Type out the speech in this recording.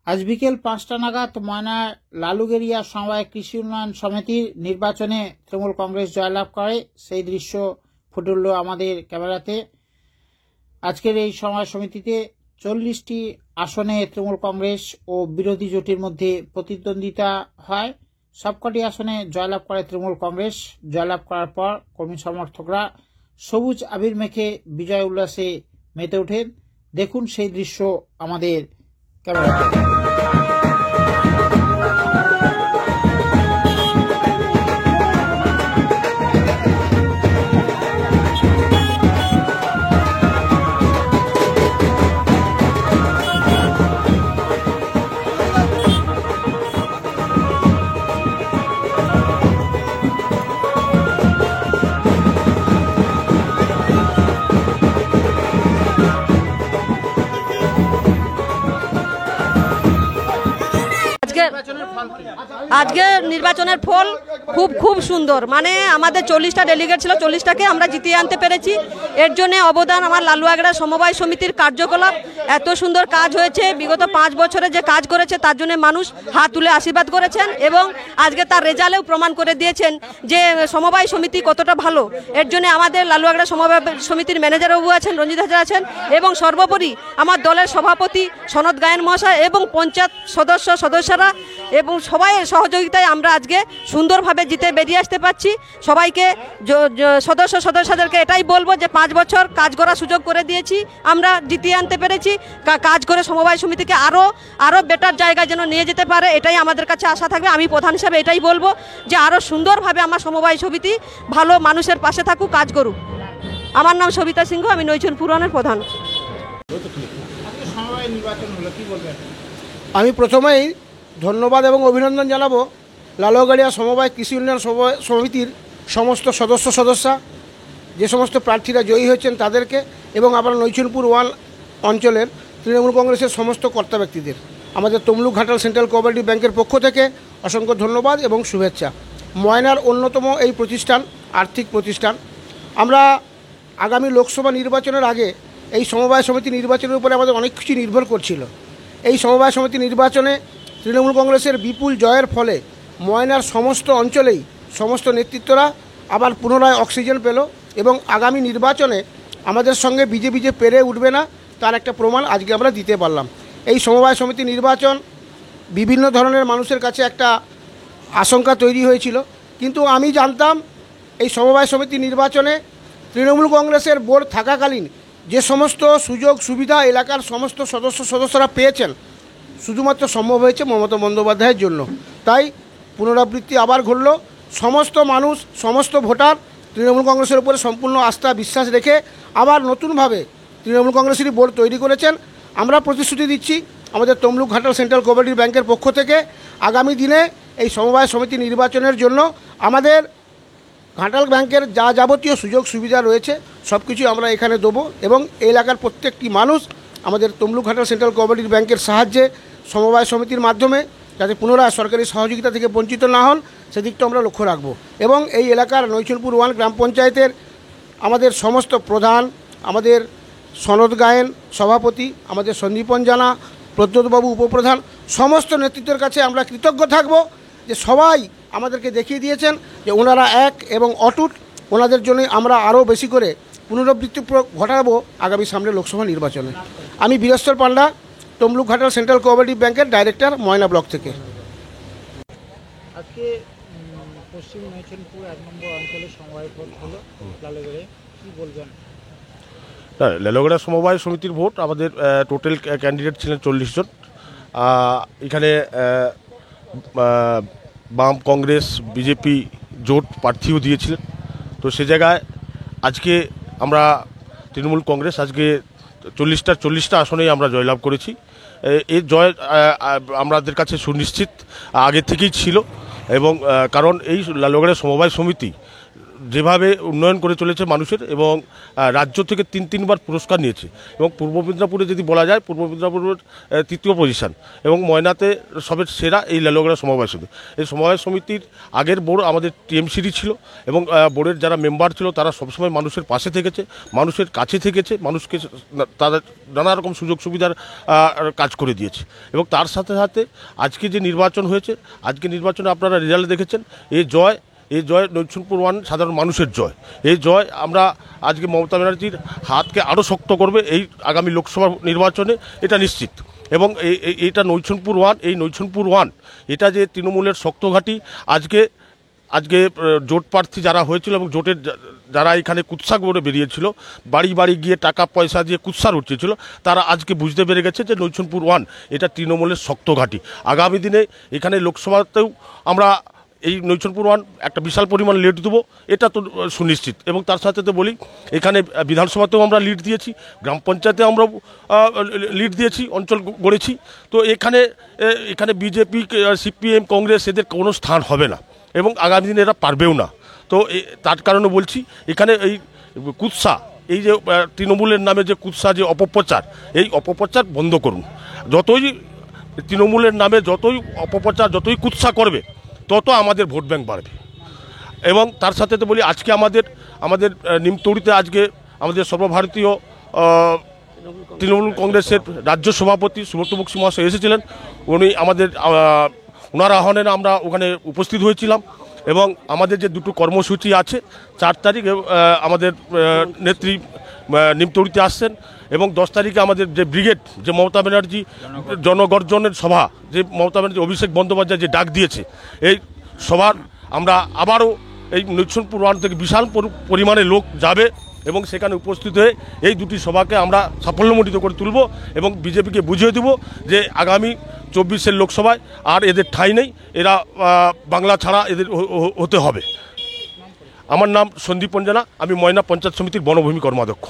আজ বিকেল 5টা নাগাদ ময়না লালুগেরিয়া সমবায় কৃষি উন্নয়ন সমিতির নির্বাচনে তৃণমূল কংগ্রেস জয়লাভ করে, সেই দৃশ্য ফুটে উঠল আমাদের ক্যামেরাতে। আজকের এই সমবায় সমিতিতে 40টি আসনে তৃণমূল কংগ্রেস ও বিরোধী জোটের মধ্যে প্রতিদ্বন্দ্বিতা হয়। সবকটি আসনে জয়লাভ করে তৃণমূল কংগ্রেস। জয়লাভ করার পর কর্মী সমর্থকরা সবুজ আবির মেখে বিজয় উল্লাসে মেতে ওঠেন। দেখুন সেই দৃশ্য আমাদের ক্যামেরাতে। আজকে নির্বাচনের ফল খুব সুন্দর, মানে আমাদের 40টা ডেলিগেট ছিল, 40টাকে আমরা জিতিয়ে আনতে পেরেছি। এর জন্য অবদান আমার লালুয়াগড়া সমবায় সমিতির কার্যকলাপ। এত সুন্দর কাজ হয়েছে, বিগত 5 বছরে যে কাজ করেছে তার জন্য মানুষ হাত তুলে আশীর্বাদ করেছেন এবং আজকে তার রেজাল্টেও প্রমাণ করে দিয়েছেন যে সমবায় সমিতি কতটা ভালো। এর জন্য আমাদের লালুয়াগড়া সমবায় সমিতির ম্যানেজার বাবু আছেন, রঞ্জিত হাজার আছেন এবং সর্বোপরি আমার দলের সভাপতি সনদ গায়েন মহাশয় এবং পঞ্চায়েত সদস্যরা এবং সবাইয়ের সহযোগিতায় আমরা আজকে সুন্দরভাবে জিতে বেরিয়ে আসতে পারছি। সবাইকে সদস্যদেরকে এটাই বলবো যে 5 বছর কাজ করার সুযোগ করে দিয়েছি, আমরা জিতিয়ে আনতে পেরেছি। কাজ করে সমবায় সমিতিকে আরও বেটার জায়গায় যেন নিয়ে যেতে পারে, এটাই আমাদের কাছে আশা থাকবে। আমি প্রধান হিসাবে এটাই বলবো যে আরও সুন্দরভাবে আমার সমবায় সমিতি ভালো মানুষের পাশে থাকুক, কাজ করুক। আমার নাম সবিতা সিংহ, আমি নৈচনপুর ওয়ানের প্রধান। আমি প্রথমেই ধন্যবাদ এবং অভিনন্দন জানাবো লালুয়াগড়িয়া সমবায় কৃষি উন্নয়ন সমিতির সমস্ত সদস্যা, যে সমস্ত প্রার্থীরা জয়ী হয়েছেন তাদেরকে, এবং আবার নৈচনপুর ওয়ান অঞ্চলের তৃণমূল কংগ্রেসের সমস্ত কর্তা ব্যক্তিদের। আমাদের তমলুক ঘাটাল সেন্ট্রাল কোঅপারেটিভ ব্যাংকের পক্ষ থেকে অসংখ্য ধন্যবাদ এবং শুভেচ্ছা। ময়নার অন্যতম এই প্রতিষ্ঠান, আর্থিক প্রতিষ্ঠান। আমরা আগামী লোকসভা নির্বাচনের আগে এই সমবায় সমিতি নির্বাচনের উপরে আমাদের অনেক কিছু নির্ভর করছিল। এই সমবায় সমিতি নির্বাচনে তৃণমূল কংগ্রেসের বিপুল জয়ের ফলে ময়নার সমস্ত অঞ্চলেই সমস্ত নেতৃত্বরা আবার পুনরায় অক্সিজেন পেল এবং আগামী নির্বাচনে আমাদের সঙ্গে বিজেপি যে পেরে উঠবে না তার একটা প্রমাণ আজকে আমরা দিতে পারলাম। এই সমবায় সমিতি নির্বাচন বিভিন্ন ধরনের মানুষের কাছে একটা আশঙ্কা তৈরি হয়েছিল, কিন্তু আমি জানতাম এই সমবায় সমিতি নির্বাচনে তৃণমূল কংগ্রেসের বোর্ড থাকাকালীন যে সমস্ত সুযোগ সুবিধা এলাকার সমস্ত সদস্যরা পেয়েছেন শুধুমাত্র সম্ভব হয়েছে মমতা বন্দ্যোপাধ্যায়ের জন্য। তাই পুনরাবৃত্তি আবার ঘটল। সমস্ত মানুষ, সমস্ত ভোটার তৃণমূল কংগ্রেসের উপরে সম্পূর্ণ আস্থা বিশ্বাস রেখে আবার নতুনভাবে তৃণমূল কংগ্রেসেরই বোর্ড তৈরি করেছেন। আমরা প্রতিশ্রুতি দিচ্ছি আমাদের তমলুক ঘাটাল সেন্ট্রাল কোঅপারেটিভ ব্যাংকের পক্ষ থেকে আগামী দিনে এই সমবায় সমিতি নির্বাচনের জন্য আমাদের ঘাটাল ব্যাংকের যা যাবতীয় সুযোগ সুবিধা রয়েছে সব কিছু আমরা এখানে দেবো এবং এই এলাকার প্রত্যেকটি মানুষ আমাদের তমলুক ঘাটাল সেন্ট্রাল কোঅপারেটিভ ব্যাংকের সাহায্যে সমবায় সমিতির মাধ্যমে যাতে পুনরায় সরকারি সহযোগিতা থেকে বঞ্চিত না হন সেদিকটা আমরা লক্ষ্য রাখবো। এবং এই এলাকার নৈচনপুর ওয়ান গ্রাম পঞ্চায়েতের আমাদের সমস্ত প্রধান, আমাদের সনদ গায়েন সভাপতি, আমাদের সন্দীপন জানা, প্রদ্যোৎবাবু উপপ্রধান, সমস্ত নেতৃত্বের কাছে আমরা কৃতজ্ঞ থাকব যে সবাই আমাদেরকে দেখিয়ে দিয়েছেন যে ওনারা এক এবং অটুট। ওনাদের জন্যই আমরা আরও বেশি করে পুনরাবৃত্তি ঘটাবো আগামী সামনে লোকসভা নির্বাচনে। আমি বীরেশ্বর পান্ডা, তমলুক ঘাটাল সেন্ট্রাল কোঅপারেটিভ ব্যাংকের ডাইরেক্টর, ময়না ব্লক থেকে। আজকে পশ্চিম নৈচনপুর 1 নম্বর অঞ্চলে সমবায় ভোট হলো লালুগড়ে, কি বলবেন? লালুগড়া সমবায় সমিতির ভোট আমাদের টোটাল ক্যান্ডিডেট ছিলেন 40 জন। এখানে বাম, কংগ্রেস, বিজেপি জোট প্রার্থীও দিয়েছিলেন। তো সে জায়গায় আজকে আমরা তৃণমূল কংগ্রেস আজকে 40টা আসনেই আমরা জয়লাভ করেছি। এই জয় আমাদের কাছে সুনিশ্চিত আগে থেকেই ছিল এবং কারণ এই লালুগড়া সমবায় সমিতি যেভাবে উন্নয়ন করে চলেছে মানুষের, এবং রাজ্য থেকে তিনবার পুরস্কার নিয়েছে, এবং পূর্ব মেদিনীপুরে যদি বলা যায় পূর্ব মেদিনীপুরের তৃতীয় পজিশন, এবং ময়নাতে সবের সেরা এই লালুয়াগড়া সমবায় সমিতি। এই সমবায় সমিতির আগের বোর্ড আমাদের টিএমসিডি ছিল, এবং বোর্ডের যারা মেম্বার ছিল তারা সবসময় মানুষের পাশে থেকেছে, মানুষের কাছে থেকেছে, মানুষকে তাদের নানা রকম সুযোগ সুবিধার কাজ করে দিয়েছে। এবং তার সাথে সাথে আজকে যে নির্বাচন হয়েছে, আজকে নির্বাচনে আপনারা রেজাল্ট দেখেছেন, এই জয় নৈছনপুর 1 সাধারণ মানুষের জয়। এই জয় আমরা আজকে মমতা ব্যানার্জির হাতকে আরও শক্ত করবে এই আগামী লোকসভা নির্বাচনে, এটা নিশ্চিত। এবং এইটা নৈছনপুর 1, এই নৈছনপুর 1 এটা যে তৃণমূলের শক্ত ঘাঁটি। আজকে জোট প্রার্থী যারা হয়েছিল এবং জোটের যারা এখানে কুৎসা করে বেরিয়েছিল, বাড়ি বাড়ি গিয়ে টাকা পয়সা দিয়ে কুৎসার উঠছিল, তারা আজকে বুঝতে পেরে গেছে যে নৈছনপুর 1 এটা তৃণমূলের শক্ত ঘাঁটি। আগামী দিনে এখানে লোকসভাতেও আমরা এই নৈছনপুর 1 একটা বিশাল পরিমাণ লিড দেবো, এটা তো সুনিশ্চিত। এবং তার সাথে তো বলি, এখানে বিধানসভাতেও আমরা লিড দিয়েছি, গ্রাম পঞ্চায়েতে আমরা লিড দিয়েছি, অঞ্চল গড়েছি। তো এখানে বিজেপি, সিপিএম, কংগ্রেস এদের কোনো স্থান হবে না, এবং আগামী দিনে এরা পারবেও না। তো তার কারণে বলছি, এখানে এই কুৎসা, এই যে তৃণমূলের নামে যে কুৎসা, যে অপপ্রচার, এই অপপ্রচার বন্ধ করুন। যতই তৃণমূলের নামে যতই অপপ্রচার, যতই কুৎসা করবে, তত আমাদের ভোট ব্যাংক বাড়বে। এবং তার সাথে তো বলি, আজকে আমাদের নিমতৌড়িতে আজকে আমাদের সর্বভারতীয় তৃণমূল কংগ্রেসের রাজ্য সভাপতি সুব্রত বক্সী মহাশয় এসেছিলেন। ওনার আহ্বানে আমরা ওখানে উপস্থিত হয়েছিলাম। এবং আমাদের যে দুটো কর্মসূচি আছে, 4 তারিখ আমাদের নেত্রী নিমতৌড়িতে আসছেন, এবং 10 তারিখে আমাদের যে ব্রিগেড, যে মমতা ব্যানার্জি জনগর্জনের সভা, যে মমতা ব্যানার্জি অভিষেক বন্দ্যোপাধ্যায় যে ডাক দিয়েছে, এই সভার আমরা আবারও এই নৈছনপুর 1 থেকে বিশাল পরিমাণে লোক যাবে, এবং সেখানে উপস্থিত হয়ে এই দুটি সভাকে আমরা সাফল্যমণ্ডিত করে তুলব, এবং বিজেপিকে বুঝিয়ে দেব যে আগামী 24-এর লোকসভায় আর এদের ঠাঁই নেই, এরা বাংলা ছাড়া এদের হতে হবে। আমার নাম সন্দীপ পঞ্জানা, আমি ময়না পঞ্চায়েত সমিতির বনভূমি কর্মাধ্যক্ষ।